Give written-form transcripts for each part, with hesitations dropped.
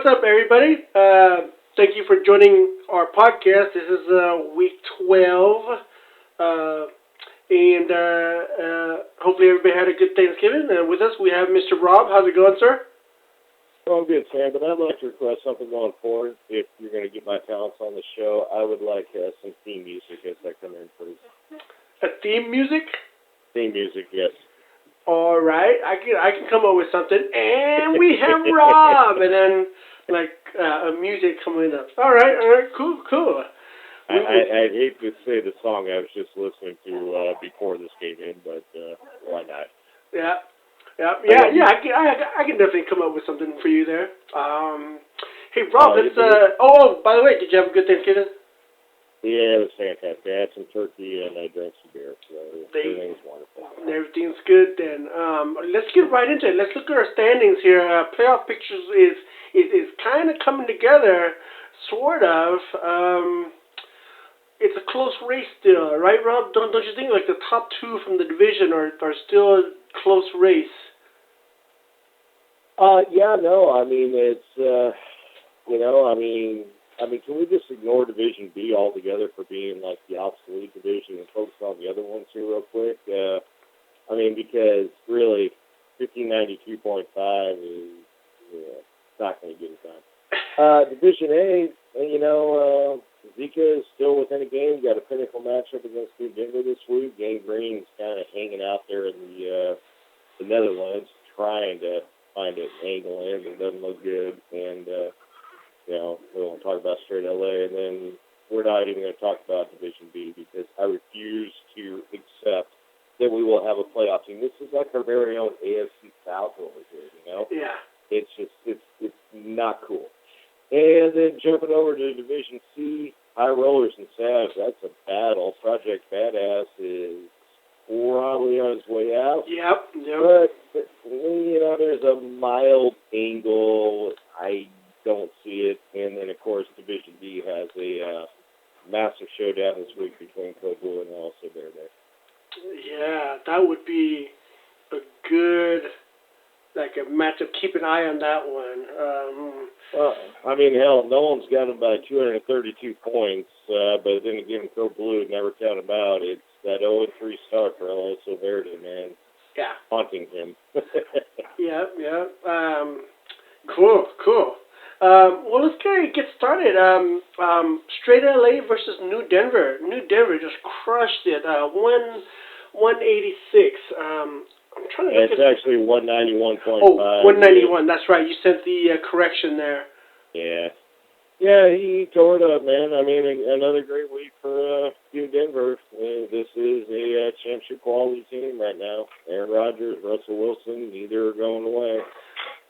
what's up, everybody? Thank you for joining our podcast. This is week 12, and hopefully everybody had a good Thanksgiving. And with us, we have Mr. Rob. How's it going, sir? Well, I'm good, Sam, but I'd like to request something going forward. If you're going to get my talents on the show, I would like some theme music as I come in, please. A theme music? Theme music, yes. All right, I can come up with something. And we have Rob, and then a music coming up. All right, cool. I'd hate to say the song I was just listening to before this came in, but why not? Yeah. I can definitely come up with something for you there. Hey, Rob, let's. By the way, did you have a good Thanksgiving? Yeah, it was fantastic. I had some turkey and I drank some beer, so everything's wonderful. Everything's good then. Let's get right into it. Let's look at our standings here. Playoff pictures is kind of coming together, sort of. It's a close race still, right, Rob? Don't you think like the top two from the division are still a close race? Yeah, no, I mean it's can we just ignore Division B altogether for being like the obsolete division and focus on the other ones here real quick? Because really, 1592.5 is not going to get it done. Division A, Zika is still within a game. Got a pinnacle matchup against New Denver this week. Gang Green's kind of hanging out there in the Netherlands, trying to find an angle in, but it doesn't look good. And we won't talk about straight LA, and then we're not even going to talk about Division B because I refuse to accept that we will have a playoff team. This is like our very own AFC South over here, Yeah. It's just, it's not cool. And then jumping over to Division C, High Rollers and Savs, that's a battle. Project Badass is probably on his way out. Yep. But there's a mild angle. I don't see it. And then, of course, Division D has a massive showdown this week between Code Blue and also Bear Day. Yeah, that would be a good, a matchup. Keep an eye on that one. Hell, no one's got him by 232 points, but then again, Code Blue never count him out. It's that 0-3 start for Alonso Verde, man. Yeah. Haunting him. Yeah. Cool. Well, let's get started. Straight LA versus New Denver. New Denver just crushed it. 186. I'm trying to. It's actually 191.5. Oh, 191. That's right. You sent the correction there. Yeah. Yeah, he tore it up, man. Another great week for New Denver. This is a championship quality team right now. Aaron Rodgers, Russell Wilson, neither are going away.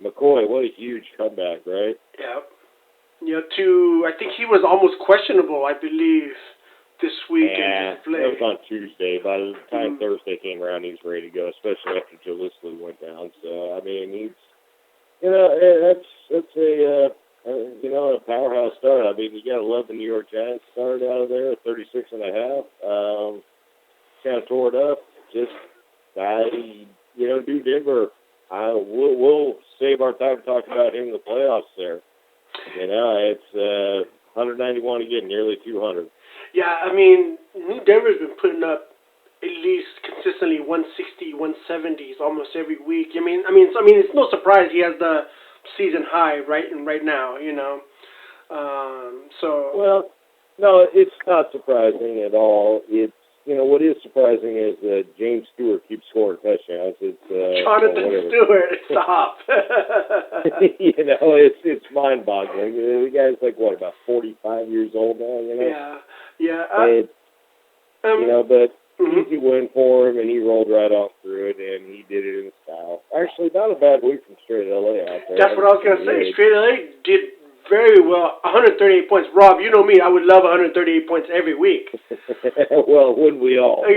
McCoy, what a huge comeback, right? Yeah. I think he was almost questionable, I believe, this week. Yeah, that was on Tuesday. By the time Thursday came around, he was ready to go, especially after Jalissly went down. So, he's, that's a powerhouse start. You got to love the New York Giants started out of there at 36.5. Kind of tore it up. Just, do Denver. We'll save our time to talk about him in the playoffs there. It's 191 again, nearly 200. Yeah, New Denver's been putting up at least consistently 160, 170s almost every week. It's no surprise he has the season high right now, Well, no, it's not surprising at all. It's what is surprising is that James Stewart keeps scoring touchdowns. It's Jonathan Stewart, stop. It's mind-boggling. The guy's about 45 years old now. Yeah. But easy win for him, and he rolled right on through it, and he did it in style. Actually, not a bad week from Straight LA out there. That's what I was going to say. Straight LA did very well. 138 points. Rob, you know me. I would love 138 points every week. Well, wouldn't we all? No,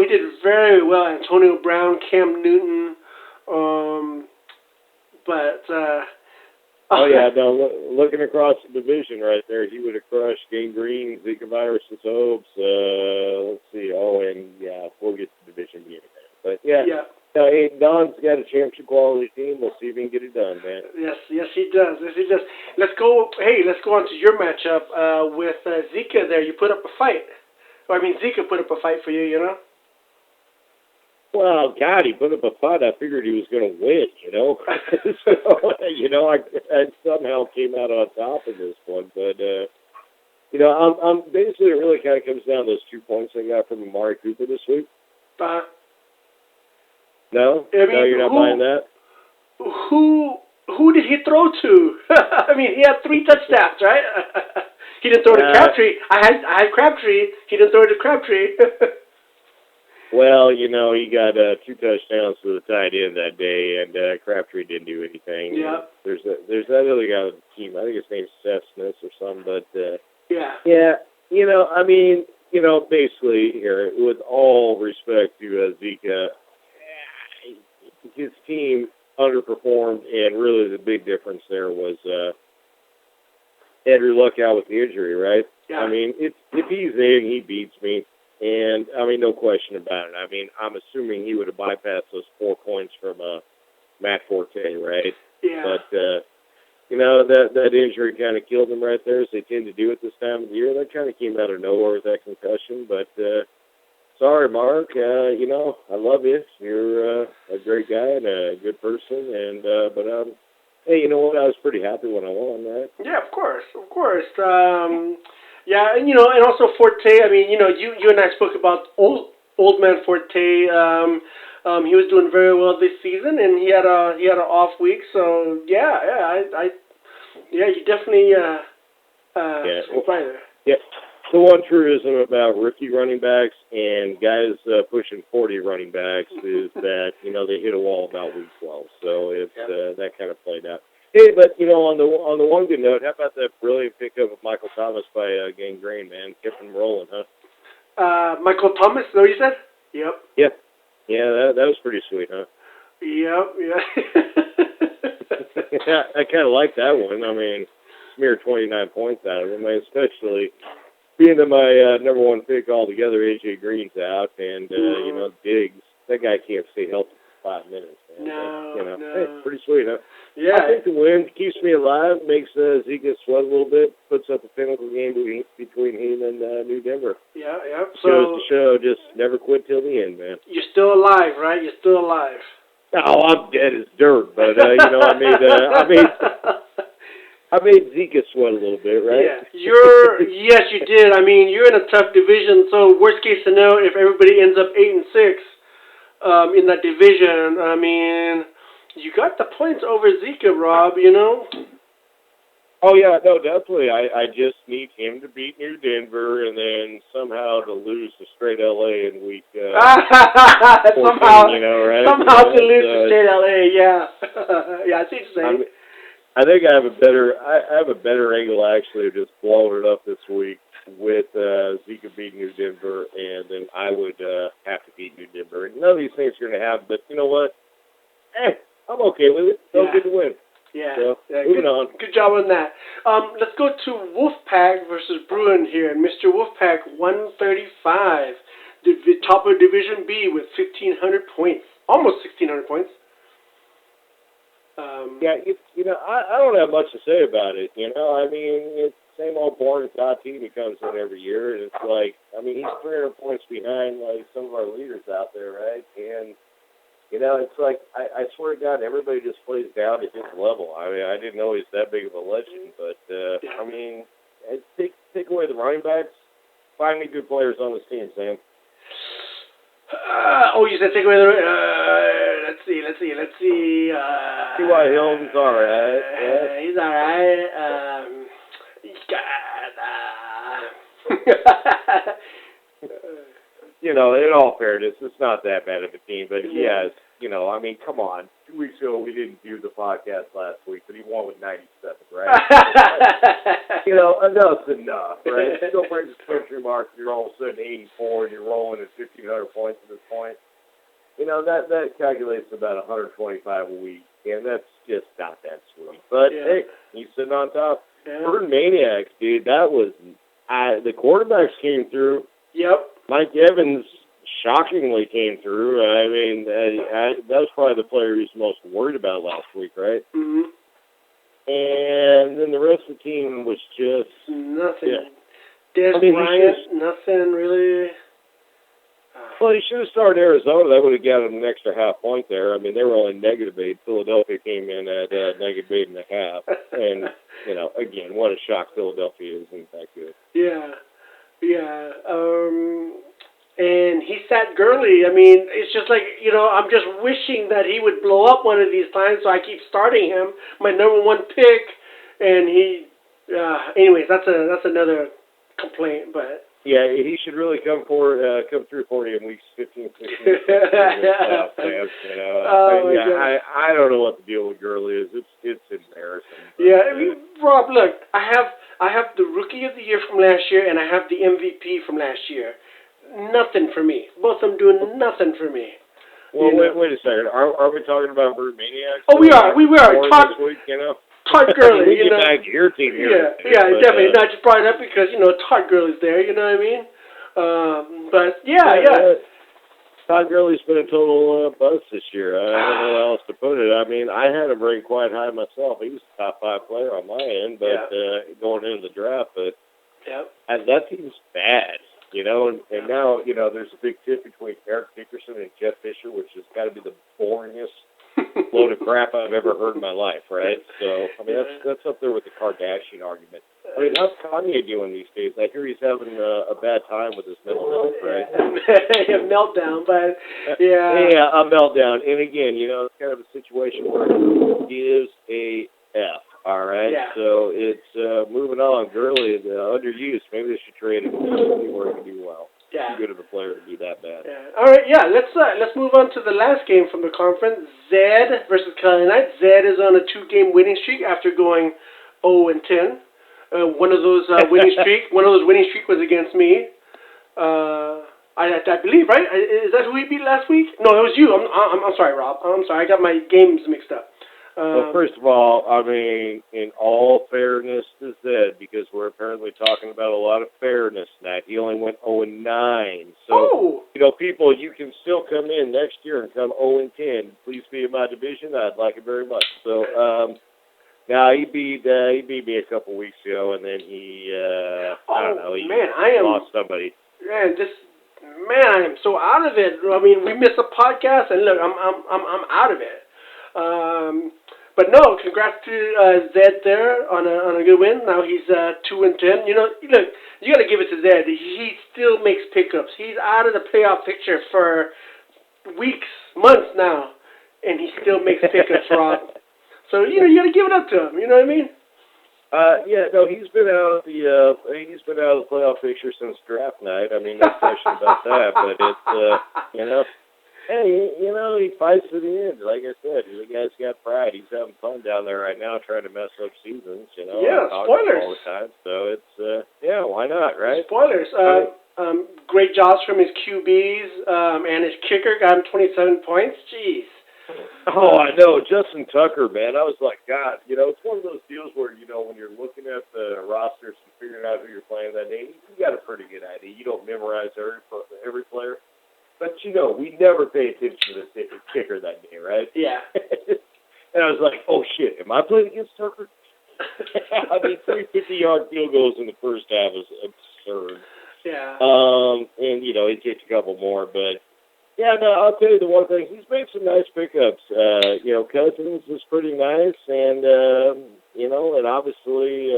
he did very well. Antonio Brown, Cam Newton, looking across the division right there, he would have crushed Gang Green, Zika Virus's hopes. Let's see. We'll get to Division B in a minute. But, Hey, Don's got a championship quality team. We'll see if he can get it done, man. Yes, yes, he does. Yes, he does. Let's go. Hey, let's go on to your matchup with Zika. There, you put up a fight. Or, I mean, Zika put up a fight for you. You know. Well, God, he put up a fight. I figured he was going to win, you know. So, you know, I somehow came out on top in this one. But, you know, I'm basically, it really kind of comes down to those 2 points I got from Amari Cooper this week. No? I mean, No, you're not buying that? Who did he throw to? I mean, he had 3 touchdowns, right? He didn't throw to Crabtree. I had Crabtree. He didn't throw to Crabtree. Well, you know, he got 2 touchdowns to the tight end that day, and Crabtree didn't do anything. Yeah. There's that other guy on the team. I think his name's Seth Smith or something, but yeah. You know, I mean, you know, basically here, with all respect to Zika, his team underperformed, and really the big difference there was Andrew Luck out with the injury, right? Yeah. I mean, if he's in, he beats me. And, I mean, no question about it. I mean, I'm assuming he would have bypassed those 4 points from Matt Forte, right? Yeah. But, you know, that injury kind of killed him right there, as they tend to do at this time of the year. That kind of came out of nowhere with that concussion. But, sorry, Mark. You know, I love you. You're a great guy and a good person. And but, hey, you know what? I was pretty happy when I won, right? Yeah, of course. Yeah, and you know, and also Forte. I mean, you know, you and I spoke about old man Forte. He was doing very well this season, and he had an off week. So yeah, you definitely right there. Yeah. The one truism about rookie running backs and guys pushing 40 running backs is that, you know, they hit a wall about week 12. So it's that kind of played out. Hey, but, you know, on the one good note, how about that brilliant pickup of Michael Thomas by Gangrene, man? Kept him rolling, huh? Michael Thomas, is that what you said? Yep. Yeah. Yeah, that was pretty sweet, huh? Yep, yeah. Yeah, I kind of like that one. I mean, smeared 29 points out of him, especially being that my number 1 pick altogether, AJ Green's out, and, you know, Diggs, that guy can't stay healthy for 5 minutes, man. No, but, you know, no. hey, pretty sweet, huh? Yeah. I think the win keeps me alive, makes Zika sweat a little bit, puts up a pinnacle game between him and New Denver. Yeah. So, goes to show, just never quit till the end, man. You're still alive, right? You're still alive. Oh, I'm dead as dirt, but, you know, I made Zika sweat a little bit, right? Yeah, yes, you did. I mean, you're in a tough division. So worst case scenario, if everybody ends up 8-6 in that division, I mean, you got the points over Zika, Rob. You know. Oh yeah, no, definitely. I just need him to beat New Denver, and then somehow to lose to straight LA in week. Somehow, you know, right? Somehow to lose to straight LA. Yeah, yeah. I see what you're saying. I think I have a better angle actually of just blowing it up this week with Zika beating New Denver, and then I would have to beat New Denver. And none of these things are going to happen, but you know what? I'm okay with it. Don't get the win. Yeah. So, yeah. moving on. Good job on that. Let's go to Wolfpack versus Bruin here. And Mr. Wolfpack, 135. The top of Division B with 1,500 points. Almost 1,600 points. Yeah, you know, I don't have much to say about it. You know, I mean, it's the same old boring top team he comes in every year, and it's like, I mean, he's 300 points behind like some of our leaders out there, right? And you know, it's like I swear to God, everybody just plays down at his level. I mean, I didn't know he's that big of a legend, but I mean, take away the running backs, find me good players on this team, Sam. You said take away the. Let's see. T.Y. Hilton's all right. Yeah. He's all right. You know, in all fairness, it's not that bad of a team, but he has. You know, I mean, come on. 2 weeks ago, we didn't do the podcast last week, but he won with 97, right? You know, enough's enough, right? You don't break the country mark, you're all of a sudden 84, and you're rolling at 1,500 points at this point. You know, that calculates about 125 a week, and that's just not that sweet. But, hey, he's sitting on top. Bird Maniacs, dude, that was the quarterbacks came through. Yep. Mike Evans shockingly came through. I mean, that was probably the player he's most worried about last week, right? Mm-hmm. And then the rest of the team was just nothing. Yeah. Des Bryant, nothing really. Well, he should have started Arizona. That would have got him an extra half point there. I mean, they were only -8. Philadelphia came in at -8.5. And, again, what a shock Philadelphia isn't that good. Yeah. And he sat Gurley. I mean, it's just like, I'm just wishing that he would blow up one of these times, so I keep starting him, my number one pick, and he, anyways, that's another complaint, but. Yeah, he should really come through for you in weeks 15, 16. I don't know what the deal with Gurley is. It's embarrassing. Yeah, Rob, look, I have the Rookie of the Year from last year, and I have the MVP from last year. Nothing for me. Both of them doing nothing for me. Well, wait a second. Are we talking about Brute Maniacs? Oh, we are. Todd Gurley, Get back to your team here. Definitely. I just brought it up because, Todd Gurley's there, you know what I mean? But, yeah. Todd Gurley's been a total buzz this year. I don't know how else to put it. I mean, I had him ranked quite high myself. He was a top 5 player on my end, but going into the draft. But that team's bad, and now, there's a big tip between Eric Dickerson and Jeff Fisher, which has got to be the boringest load of crap I've ever heard in my life, right? So, I mean, that's up there with the Kardashian argument. I mean, how's Kanye doing these days? I hear he's having a bad time with his mental health, right? A meltdown, but, yeah. Yeah, a meltdown. And again, it's kind of a situation where he gives a F, all right? Yeah. So it's moving on. Gurley, underused. Maybe they should trade him and see where he can do well. Yeah. Too good of a player to be that bad. Yeah. All right, let's move on to the last game from the conference. Zed versus Kelly Knight. Zed is on a 2-game winning streak after going 0-10. One of those winning streak was against me. I believe, right? Is that who he beat last week? No, it was you. I'm sorry, Rob. I'm sorry. I got my games mixed up. Well, first of all, I mean, in all fairness to Zed, because we're apparently talking about a lot of fairness tonight, he only went 0-9. So, people, you can still come in next year and come 0-10. Please be in my division. I'd like it very much. So, now he beat me a couple weeks ago, and then he lost somebody. Man, I am so out of it. I mean, we missed a podcast, and look, I'm out of it. But no, congrats to Zed there on a good win. Now he's 2-10. Look, you got to give it to Zed. He still makes pickups. He's out of the playoff picture for weeks, months now, and he still makes pickups, Rob. So you got to give it up to him. You know what I mean? He's been out of the playoff picture since draft night. I mean, no question about that. But it's hey, he fights to the end. Like I said, the guy's got pride. He's having fun down there right now, trying to mess up seasons. Yeah, spoilers all the time. So it's why not, right? Spoilers. Great jobs from his QBs and his kicker got him 27 points. Jeez. Oh, I know. Justin Tucker, man. I was like, God, it's one of those deals where, when you're looking at the rosters and figuring out who you're playing that day, you got a pretty good idea. You don't memorize every player. But, we never pay attention to the kicker that day, right? Yeah. And I was like, oh, shit, am I playing against Tucker? I mean, 3 50-yard field goals in the first half is absurd. Yeah. And, he kicked a couple more, but... Yeah, no, I'll tell you the one thing. He's made some nice pickups. Cousins is pretty nice, and, and obviously,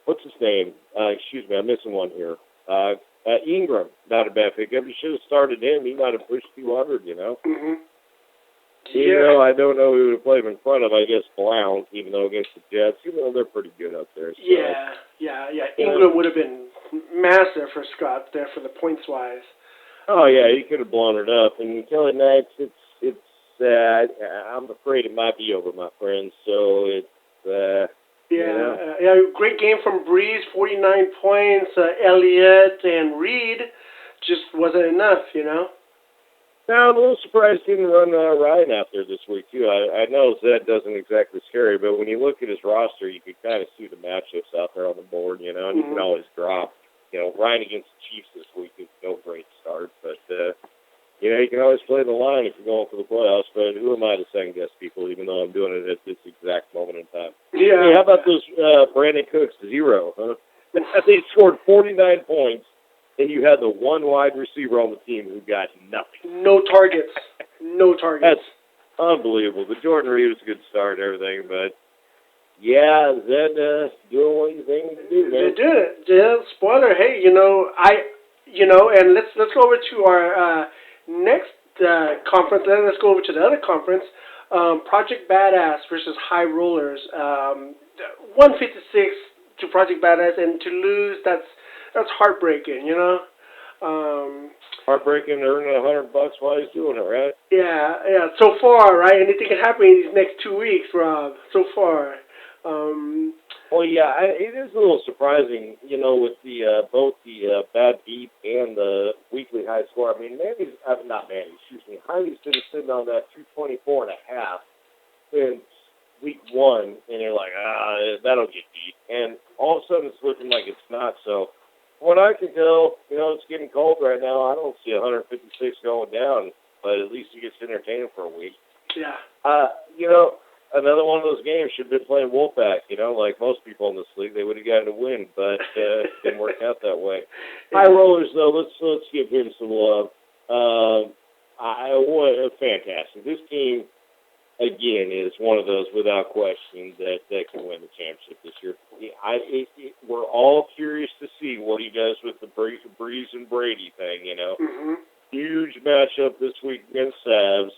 what's his name? Excuse me, I'm missing one here. Ingram, not a bad pickup. You should have started him. He might have pushed 200, Mm-hmm. Yeah. I don't know who would have played him in front of, I guess, Brown, even though against the Jets, they're pretty good up there. So. Yeah. Ingram would have been massive for Scott there for the points-wise. Oh yeah, he could have blown it up. And Kelly Knights, it's I'm afraid it might be over, my friends. So it's great game from Breeze, 49 points. Elliott and Reed just wasn't enough, Now I'm a little surprised he didn't run Ryan out there this week too. I know Zed doesn't exactly scare you, but when you look at his roster, you can kind of see the matchups out there on the board, and you can always drop. Ryan against the Chiefs this week is no great start, but You know, you can always play the line if you're going for the playoffs, but who am I to second guess people, even though I'm doing it at this exact moment in time? Yeah. Hey, how about those Brandon Cooks 0, huh? They scored 49 points, and you had the one wide receiver on the team who got nothing. No targets. No targets. That's unbelievable. The Jordan Reed was a good start and everything, but yeah, Zed doing what you think to do, man. They did it. Yeah, spoiler. Hey, and let's go over to our next conference. Then let's go over to the other conference. Project Badass versus High Rollers. 156 to Project Badass, and to lose, that's heartbreaking. Heartbreaking, earning $100 while he's doing it, right? Yeah. So far, right? Anything can happen in these next 2 weeks, Rob. So far. Well, yeah, it is a little surprising, with the both the bad beat and the weekly high score. I mean, Heidi's been sitting on that 224.5 since week 1, and you're like, that'll get beat. And all of a sudden, it's looking like it's not. So, from what I can tell, it's getting cold right now. I don't see 156 going down, but at least it gets entertaining for a week. Yeah. Another one of those games should have been playing Wolfpack, like most people in this league. They would have gotten a win, but it didn't work out that way. High Rollers, though, let's give him some love. Fantastic. This team, again, is one of those, without question, that can win the championship this year. We're all curious to see what he does with the Breeze and Brady thing, Mm-hmm. Huge matchup this week against Savs.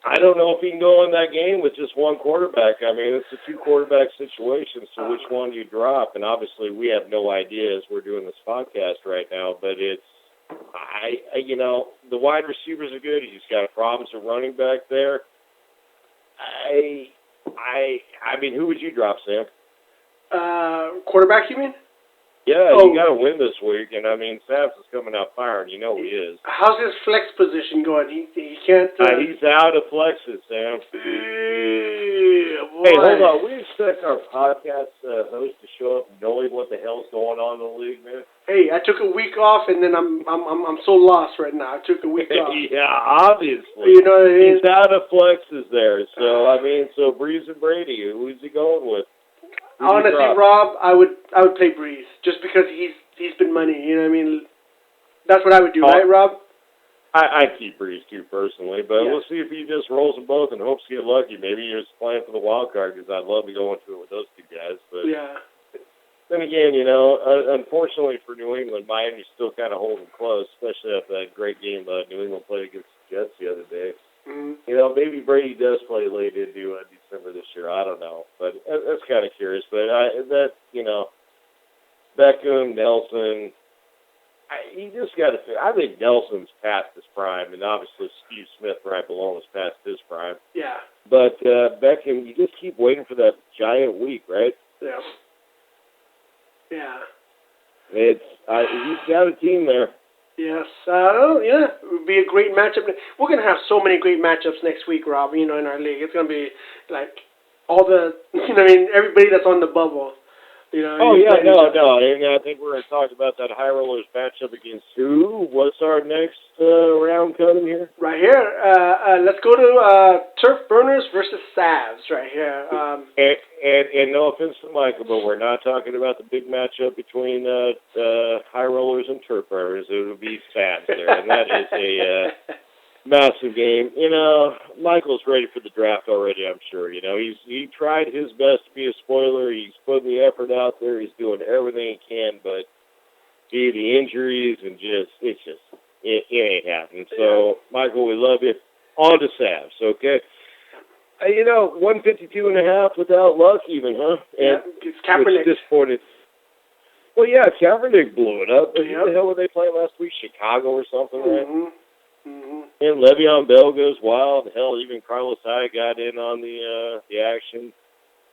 I don't know if he can go in that game with just one quarterback. I mean, it's a two-quarterback situation, so which one do you drop? And obviously, we have no idea as we're doing this podcast right now, but the wide receivers are good. He's got problems at running back there. I mean, who would you drop, Sam? Quarterback, you mean? Yeah, you got to win this week, and I mean, Savs is coming out firing. You know he is. How's his flex position going? He can't. He's out of flexes, Sam. Boy. Hey, hold on. We expect our podcast host to show up knowing what the hell's going on in the league, man. Hey, I took a week off, and then I'm so lost right now. I took a week off. Yeah, obviously. You know what I mean? He's out of flexes there. So Breeze and Brady, who's he going with? Honestly, Rob, I would play Breeze just because he's been money. You know what I mean? That's what I would do, right, Rob? I keep Breeze too personally, but Yeah. We'll see if he just rolls them both and hopes to get lucky. Maybe he's playing for the wild card because I'd love to go into it with those two guys. But yeah. Then again, unfortunately for New England, Miami's still kind of holding close, especially after that great game New England played against the Jets the other day. Mm-hmm. Maybe Brady does play late into December this year. I don't know, but that's kind of curious. But Beckham, Nelson, you just got to. I think Nelson's past his prime, and obviously Steve Smith right below him is past his prime. Yeah. But Beckham, you just keep waiting for that giant week, right? Yeah. Yeah. He's got a team there. Yes. Yeah. It would be a great matchup. We're going to have so many great matchups next week, Rob, in our league. It's going to be like all the, everybody that's on the bubble. Oh, yeah, no. And I think we're going to talk about that High Rollers matchup against who? What's our next round coming here? Right here. Let's go to Turf Burners versus Savs right here. And no offense to Michael, but we're not talking about the big matchup between High Rollers and Turf Burners. It would be Savs there, and that is a massive game. Michael's ready for the draft already, I'm sure. He tried his best to be a spoiler. He's putting the effort out there. He's doing everything he can, but the injuries and it ain't happening. So, Michael, we love you. On to Savs, okay? 152.5 without luck even, huh? And it's Kaepernick. Disappointed. Well, yeah, Kaepernick blew it up. But who the hell were they playing last week? Chicago or something, right? Mm-hmm. And Le'Veon Bell goes wild. Hell, even Carlos Hyde got in on the action.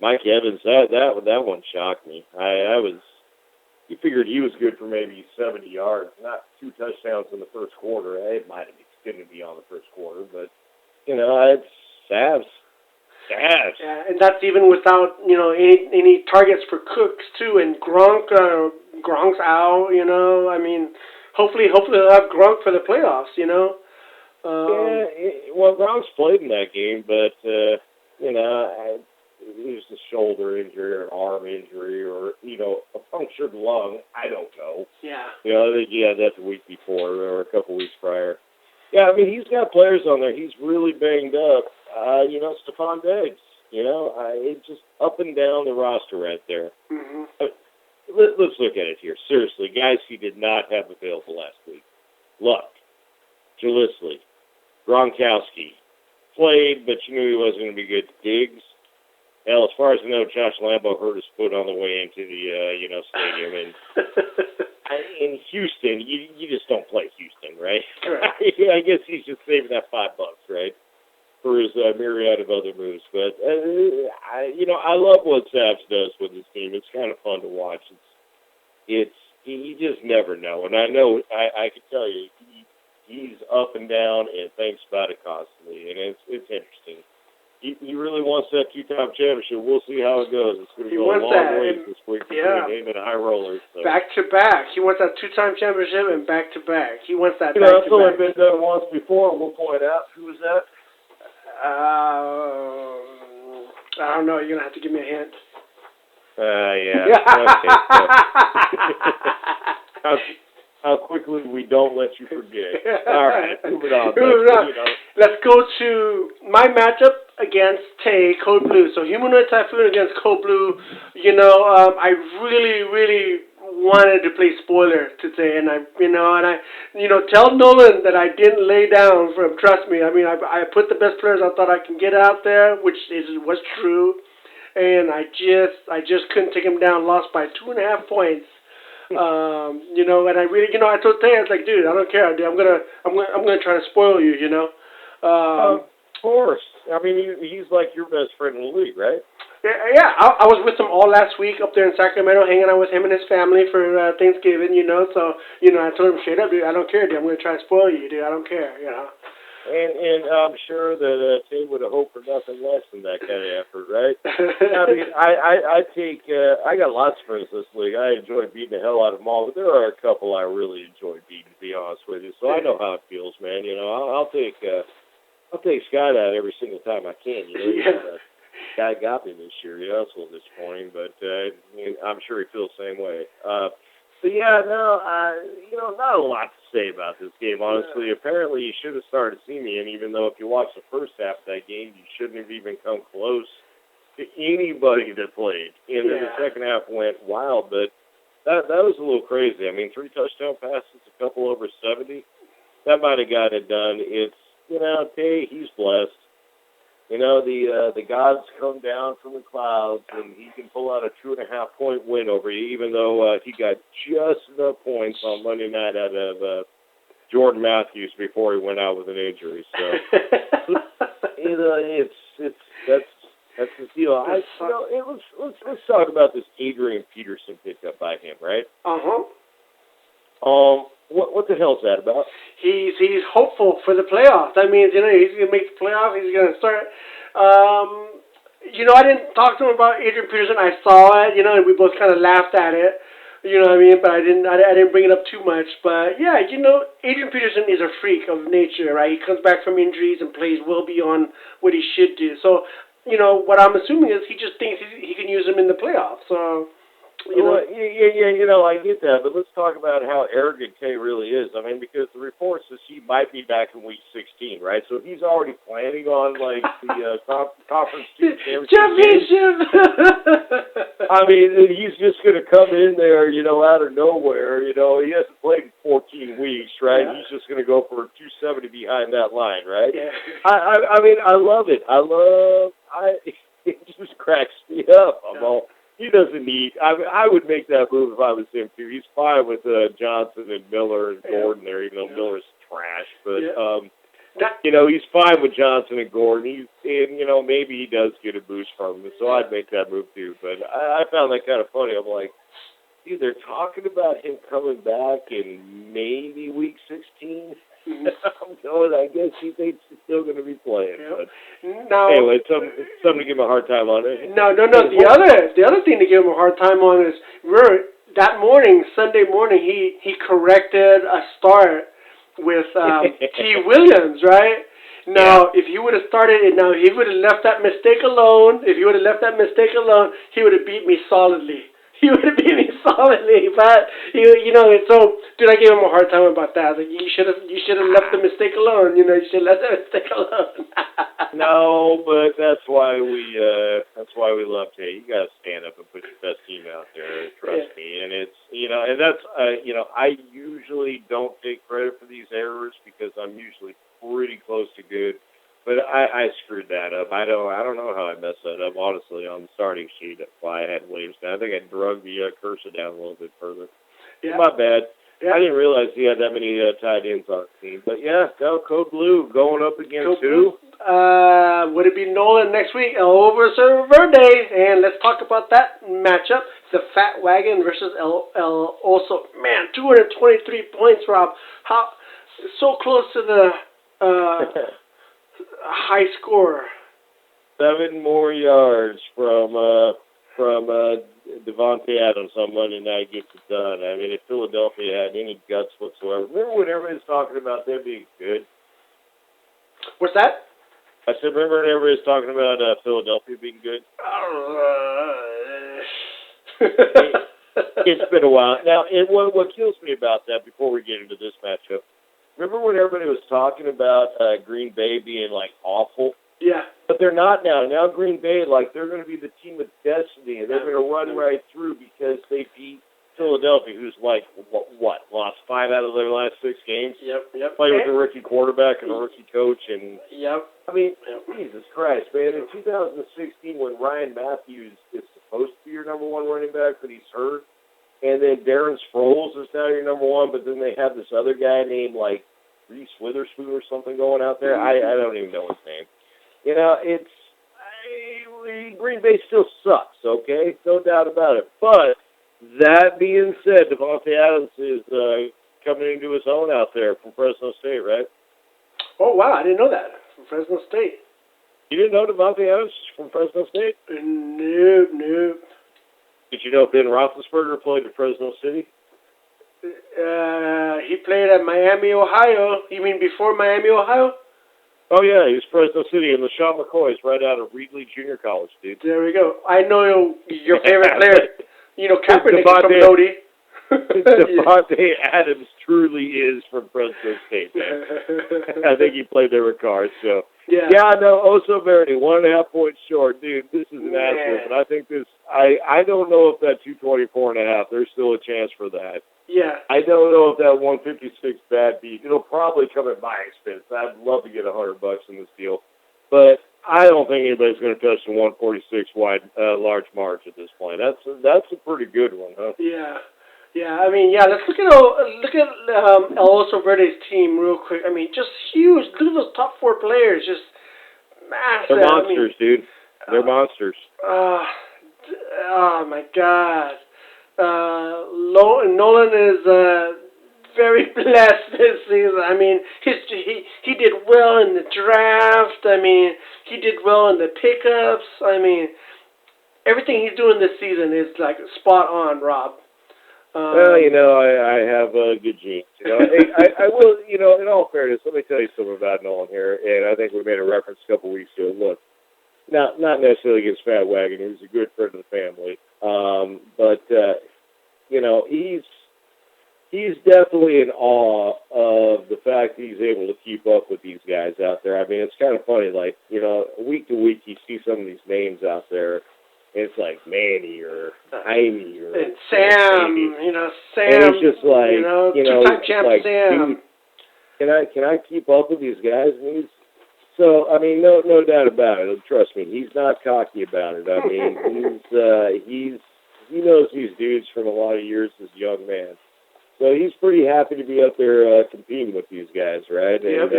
Mike Evans, that one shocked me. You figured he was good for maybe 70 yards, not 2 touchdowns in the first quarter. It might have extended beyond the first quarter, but it's Savs. Yeah, and that's even without any targets for Cooks too, and Gronk's out. hopefully they'll have Gronk for the playoffs. You know. Yeah, well, Gronk's played in that game, but you know, it was a shoulder injury or an arm injury or a punctured lung. I don't know. Yeah. I think he had that the week before or a couple weeks prior. Yeah, I mean, he's got players on there. He's really banged up. Stephon Diggs. It's just up and down the roster right there. Mm-hmm. Let's look at it here. Seriously, guys he did not have available last week. Luck, Jalissly, Gronkowski. Played, but you knew he wasn't going to be good. Diggs. Hell, as far as I know, Josh Lambo hurt his foot on the way into the stadium. And in Houston, you just don't play Houston, right? Right. I guess he's just saving that $5, right, for his myriad of other moves. But I love what Saps does with his team. It's kind of fun to watch. It's you just never know. And I know I can tell you he's up and down and thinks about it constantly, and it's interesting. He really wants that two-time championship. We'll see how it goes. It's going to go a long way this week between him and High Rollers. So. Back-to-back. He wants that two-time championship and back-to-back. He wants that back-to-back. That's only back-to-back. been done once before. We'll point out. Who was that? I don't know. You're going to have to give me a hint. Yeah. Okay. How quickly we don't let you forget. All right, moving on. Let's go to my matchup against Code Blue. So Humanoid Typhoon against Code Blue. I really, really wanted to play spoiler today, and I tell Nolan that I didn't lay down for him. Trust me. I mean, I put the best players I thought I can get out there, which was true, and I just couldn't take him down. Lost by 2.5 points. And I really, I told Tay, I was like, dude, I don't care, dude. I'm gonna try to spoil you, Of course. I mean, he's like your best friend in the league, right? Yeah. I was with him all last week up there in Sacramento, hanging out with him and his family for Thanksgiving, So, I told him straight up, dude, I don't care, dude. I'm gonna try to spoil you, dude. I don't care, And I'm sure that Tay would have hoped for nothing less than that kind of effort, right? I mean, I got lots of friends this league. I enjoy beating the hell out of them all, but there are a couple I really enjoy beating, to be honest with you. So I know how it feels, man. I'll take Scott out every single time I can. Guy got me this year. That's a little disappointing, but I'm sure he feels the same way. But yeah, no, not a lot to say about this game, honestly. Apparently, you should have started Simeon, even though if you watch the first half of that game, you shouldn't have even come close to anybody that played. And then the second half went wild, but that was a little crazy. I mean, 3 touchdown passes, a couple over 70. That might have got it done. It's, Tay, he's blessed. The gods come down from the clouds, and he can pull out a 2.5-point win over you, even though he got just enough points on Monday night out of Jordan Matthews before he went out with an injury. So, that's the deal. Let's talk about this Adrian Peterson pickup by him, right? What the hell's that about? He's hopeful for the playoffs. That means he's gonna make the playoffs. He's gonna start. I didn't talk to him about Adrian Peterson. I saw it, and we both kind of laughed at it. You know what I mean? But I didn't bring it up too much. But yeah, Adrian Peterson is a freak of nature, right? He comes back from injuries and plays well beyond what he should do. So, what I'm assuming is he just thinks he can use him in the playoffs. So. I get that, but let's talk about how arrogant Tay really is. I mean, because the report says he might be back in week 16, right? So he's already planning on, the conference championship. I mean, he's just going to come in there, out of nowhere. He hasn't played in 14 weeks, right? Yeah. He's just going to go for 270 behind that line, right? Yeah. I mean, I love it. It just cracks me up. He doesn't need. I would make that move if I was him too. He's fine with Johnson and Miller and Gordon there, even though Miller's trash. But he's fine with Johnson and Gordon. Maybe he does get a boost from him. So I'd make that move too. But I found that kind of funny. I'm like, dude, they're talking about him coming back in maybe week 16. I'm going. I guess he thinks he's still going to be playing. But anyway, it's something to give him a hard time on. No. The other thing to give him a hard time on is that morning, Sunday morning, he corrected a start with T. Williams, right? Yeah. Now, if he would have started it, now he would have left that mistake alone. If he would have left that mistake alone, he would have beat me solidly. He would have beat me solidly, but so dude, I gave him a hard time about that. I was like, you should have left the mistake alone. You should have left the mistake alone. No, but that's why we love Jay. You got to stand up and put your best team out there. Trust Yeah. me, and it's and that's I usually don't take credit for these errors because I'm usually pretty close to good. But I screwed that up. I don't know how I messed that up. Honestly, on the starting sheet, that's why I had Williams down. I think I drug the cursor down a little bit further. Yeah. My bad. Yeah. I didn't realize he had that many tight ends on the team. But yeah, go Code Blue going up against who? Would it be Nolan next week? Over Verde, and let's talk about that matchup. The Fat Wagon versus El Oso. Man, 223 points, Rob. How so close to the high score? 7 more yards from Devontae Adams on Monday night gets it done. I mean, if Philadelphia had any guts whatsoever, remember when everybody's talking about them being good? What's that? I said, remember when everybody's talking about Philadelphia being good? It's been a while. Now, what kills me about that, before we get into this matchup, remember when everybody was talking about Green Bay being, like, awful? Yeah. But they're not now. Now Green Bay, like, they're going to be the team of destiny, and they're going to run right through because they beat Philadelphia, who's, like, what, lost 5 out of their last 6 games? Yep. Playing with a rookie quarterback and a rookie coach. And Yep. I mean, Jesus Christ, man. In 2016, when Ryan Matthews is supposed to be your number 1 running back, but he's hurt, and then Darren Sproles is now your number 1, but then they have this other guy named, like, Reese Witherspoon or something going out there. I don't even know his name. Green Bay still sucks, okay? No doubt about it. But that being said, Devontae Adams is coming into his own out there from Fresno State, right? Oh, wow, I didn't know that. From Fresno State. You didn't know Devontae Adams is from Fresno State? Nope. Did you know Ben Roethlisberger played at Fresno City? He played at Miami, Ohio. You mean before Miami, Ohio? Oh, yeah, he was Fresno City, and LaShawn McCoy is right out of Reedley Junior College, dude. There we go. I know your favorite player. Kaepernick is from Lodi. Devontae Adams truly is from Fresno State, man. I think he played there with Cards, so. Yeah, no, Oso Verde, 1.5 points short. Dude, this is an asshole, but I think this, I don't know if that 224.5, there's still a chance for that. Yeah. I don't know if that 156 bad beat, it'll probably come at my expense. I'd love to get $100 in this deal. But I don't think anybody's going to touch the 146 wide large march at this point. That's a pretty good one, huh? Yeah. I mean, let's look at El Oso Verde's team real quick. I mean, just huge. Look at those top 4 players, just massive. They're monsters, dude. They're monsters. Oh my God. Nolan is very blessed this season. I mean, he did well in the draft. I mean, he did well in the pickups. I mean, everything he's doing this season is like spot on, Rob. Well, I have good genes. I will, in all fairness, let me tell you something about Nolan here, and I think we made a reference a couple weeks ago. Look, not necessarily against Fat Wagon. He was a good friend of the family. But he's definitely in awe of the fact that he's able to keep up with these guys out there. I mean, it's kind of funny, like, week to week you see some of these names out there. It's like Manny or Jaime or and Sam, Sam. And it's just like, two-time champ like, Sam. Dude, can I keep up with these guys? And so, I mean, no doubt about it. Trust me, he's not cocky about it. I mean, he knows these dudes from a lot of years as a young man. So he's pretty happy to be up there competing with these guys, right? And,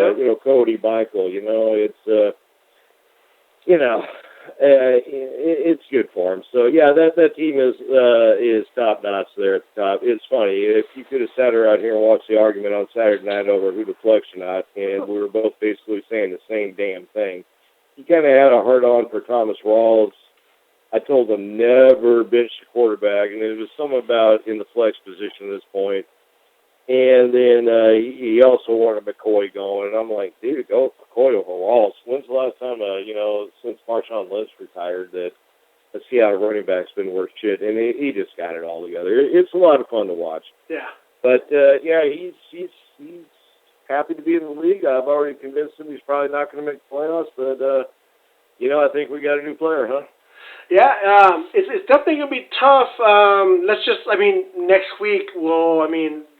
Cody, Michael, it's, it's good for him. So yeah, that team is top notch there at the top. It's funny, if you could have sat around here and watched the argument on Saturday night over who to flex or not, and we were both basically saying the same damn thing. You kind of had a hard on for Thomas Rawls, I told him never bench the quarterback, and it was something about in the flex position at this point. And then he also wanted McCoy going, and I'm like, dude, go with McCoy over Walls. When's the last time, since Marshawn Lynch retired, that a Seattle running back's been worth shit? And he just got it all together. It's a lot of fun to watch. Yeah. But he's happy to be in the league. I've already convinced him he's probably not going to make the playoffs, but I think we got a new player, huh? Yeah, it's definitely gonna be tough. Next week will,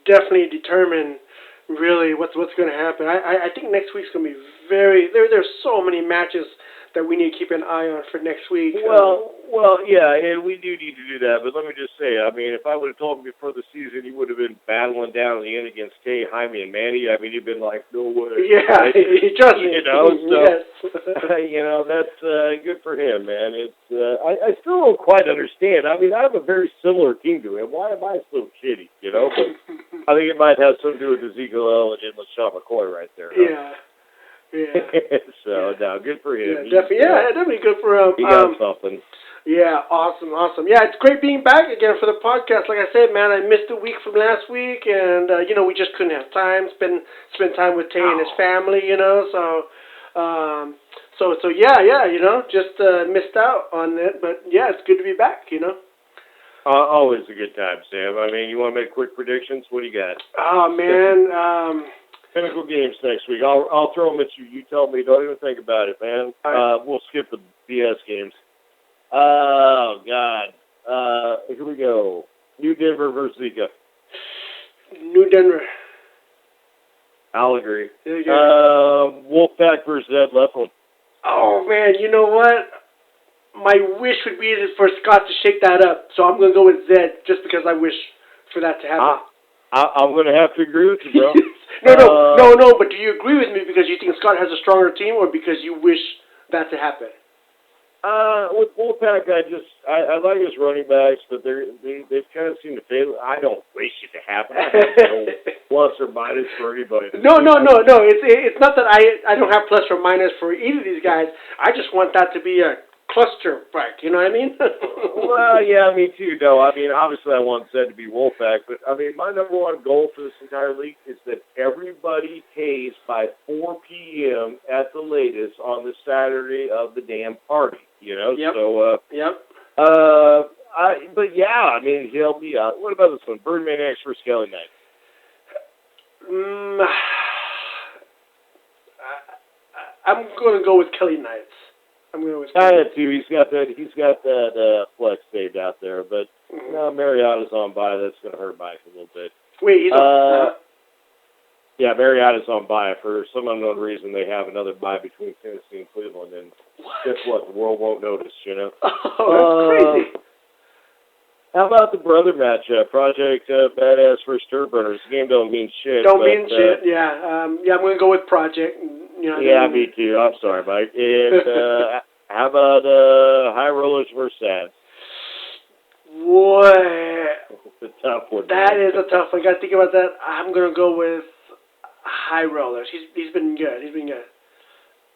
definitely determine really what's gonna happen. I think next week's gonna be there's so many matches that we need to keep an eye on for next week. Well, yeah, and we do need to do that. But let me just say, if I would have told him before the season, he would have been battling down in the end against Kay, Jaime, and Manny. He'd been like, no way. Yeah, right? trust me. So, yes. that's good for him, man. It's I still don't quite understand. I have a very similar team to him. Why am I so shitty? But I think it might have something to do with Ezekiel Elliott and LaShawn McCoy right there. Huh? Yeah. Yeah. So, no, good for him. Definitely good for him. He got something. Yeah, awesome. Yeah, it's great being back again for the podcast. Like I said, man, I missed a week from last week, and we just couldn't have time spend time with Tay and his family. So just missed out on it. But yeah, it's good to be back. Always a good time, Sam. You want to make quick predictions? What do you got? Oh man. Pinnacle games next week. I'll throw them at you. You tell me. Don't even think about it, man. We'll skip the BS games. Oh, God. Here we go. New Denver versus Zika. New Denver. I'll agree. Wolfpack versus Ed Leffel. Oh, man. You know what? My wish would be for Scott to shake that up. So I'm going to go with Zed just because I wish for that to happen. I'm going to have to agree with you, bro. No. But do you agree with me because you think Scott has a stronger team, or because you wish that to happen? With Wolfpack, I like his running backs, but they've kind of seemed to fail. I don't wish it to happen. I have no plus or minus for anybody. No. It's not that I don't have plus or minus for either of these guys. I just want that to be a cluster fight. You know what I mean? Well, yeah, me too. No, obviously I want Zed to be Wolfpack, but my number one goal for this entire league is that everybody pays by 4 p.m. at the latest on the Saturday of the damn party. Yep. So. Yep. But yeah, he'll be. What about this one? Birdman X for Skelly Knight. I'm going to go with Kelly Knights. I'm going to go with I had to. He's got that flex saved out there, but Mariotta's on bye. That's going to hurt Mike a little bit. Wait, he's on. Yeah, Mariotta's on bye. For some unknown reason, they have another bye between Tennessee and Cleveland, and guess what? The world won't notice, Oh, that's crazy. How about the brother matchup? Project Badass versus Turburners. The game don't mean shit. Yeah. I'm going to go with Project. Yeah, me too. I'm sorry, Mike. And how about High Rollers versus Sads? Boy. It's a tough one. That is a tough one. I got to think about that. I'm going to go with High Rollers. He's been good.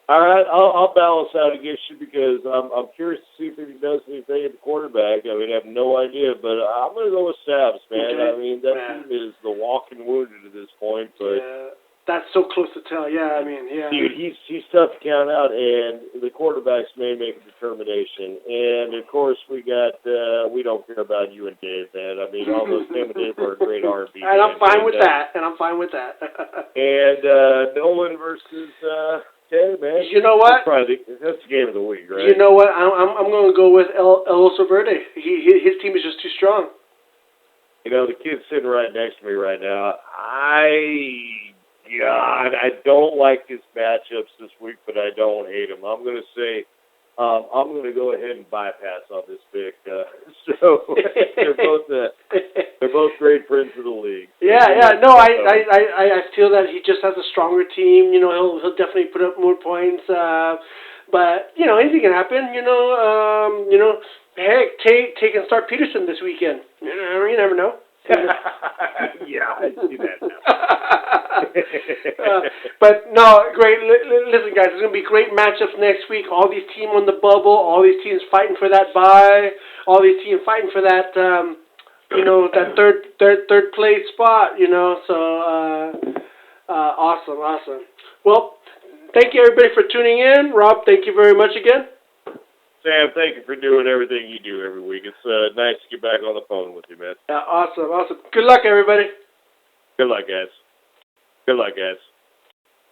All right, I'll balance out against you because I'm curious to see if he does anything at the quarterback. I have no idea, but I'm going to go with Sabs, man. Okay. That team is the walking wounded at this point, but that's so close to tell. Yeah, yeah. Dude, he's tough to count out, and the quarterbacks may make a determination. And of course, we don't care about you and Dave, man. Although Sam and Dave are a great R&B. And I'm fine with that. And Nolan versus. Okay, man. You know what? That's the game of the week, right? You know what? I'm going to go with El Oso Verde. His team is just too strong. The kid's sitting right next to me right now. I don't like his matchups this week, but I don't hate him. I'm going to say I'm going to go ahead and bypass on this pick. So they're both great friends of the league. Yeah. No, I feel that he just has a stronger team. He'll definitely put up more points. But anything can happen. Heck, Tay can start Peterson this weekend. You never know. Yeah, I see that now. But no, great. Listen, guys, it's gonna be great matchups next week. All these teams on the bubble, all these teams fighting for that bye, all these teams fighting for that, that third place spot. Awesome. Well, thank you everybody for tuning in. Rob, thank you very much again. Sam, thank you for doing everything you do every week. It's nice to get back on the phone with you, man. Yeah, awesome. Good luck, everybody. Good luck, guys.